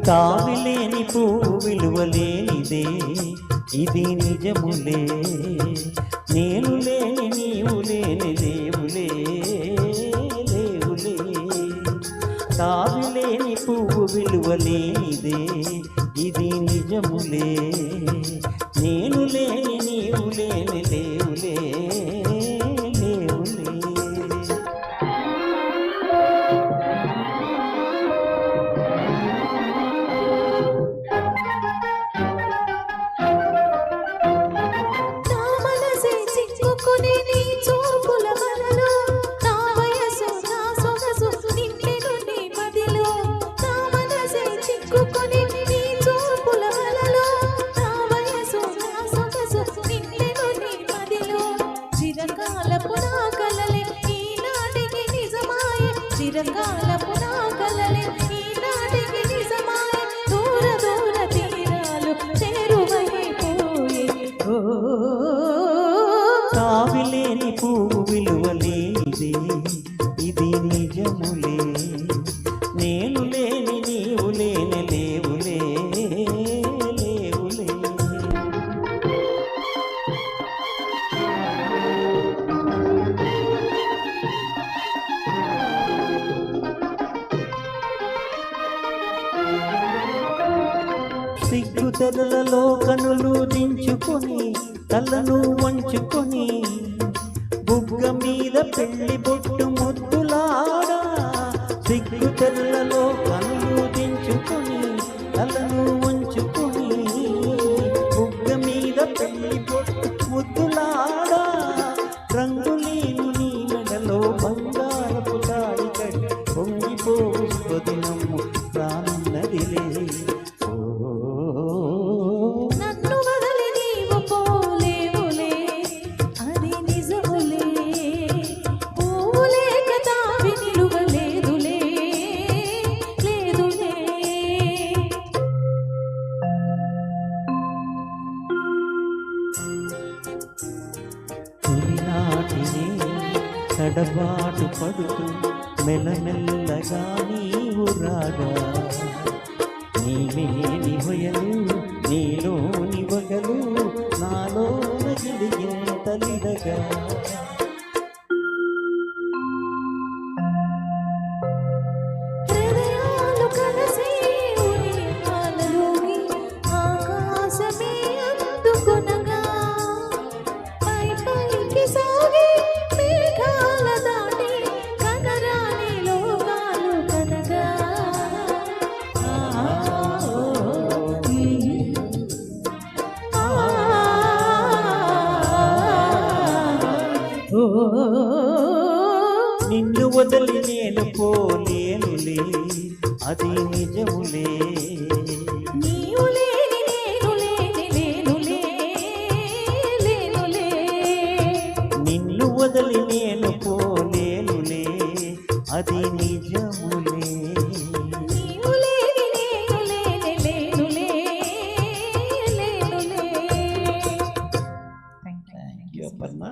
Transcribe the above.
తావిలేని పువ్వు విలువలేనిదే ఇది నిజములే. నేను లేని నీవు లేని లేవులే లేవులే. తావిలేని పువ్వు విలువలేనిదే ఇది నిజములే. నేను లేని నీవు లేని లేవులే లేవులే. చిరకాలపు నా కలలే ఈనాటికి నిజమాయే. దూర దూర తీరాలు చేరువైపోయే. తావిలేని పువ్వు విలువలేనిదే ఇది నిజములే. నేను లేని నీవు లేని లేవులే లేవులే. సిగ్గుతెరలలో కనులు దించుకొని తలను వంచుకొని బుగ్గ మీద పెళ్లి బొట్టు ముద్దులాడా. సిగ్గుతెరలలో కనులు దించుకొని తలను వంచుకొని బుగ్గ మీద పెళ్లి బొట్టు ముద్దులాడా. రంగులీను నీ మెడలో బంగారపు తాడి కట్టి పొంగిపోవు స్వదినము ప్రాణం నదిలే. నన్ను వదలి నీవు పోలేవులే అది నిజములే. పూలేక తావి నిలువలేదులే లేదులే. తొలినాటినే తడబాటు పడుతూ మెల్లమెల్లగా నీవు రాగా. నీవేని హొయలు నీలోని వగలు నాలో నగిలింతలిడగా. హృదయాలు కలిసి ఉయ్యాలలోని ఆకాశమే అందుకొనగా. పై పైకి సాగి మేఘాల దాటి కనరాని లోకాలు కనగా. నిన్ను వదిలి నేను పోలేనులే అది నిజములే. నీవు లేని నేను లేని లేనులే లేనులే. నిన్ను వదిలి నేను పోలేనులే అది నిజములే. నీవు లేని నేను లేని లేనులే లేనులే. Thank you Aparna.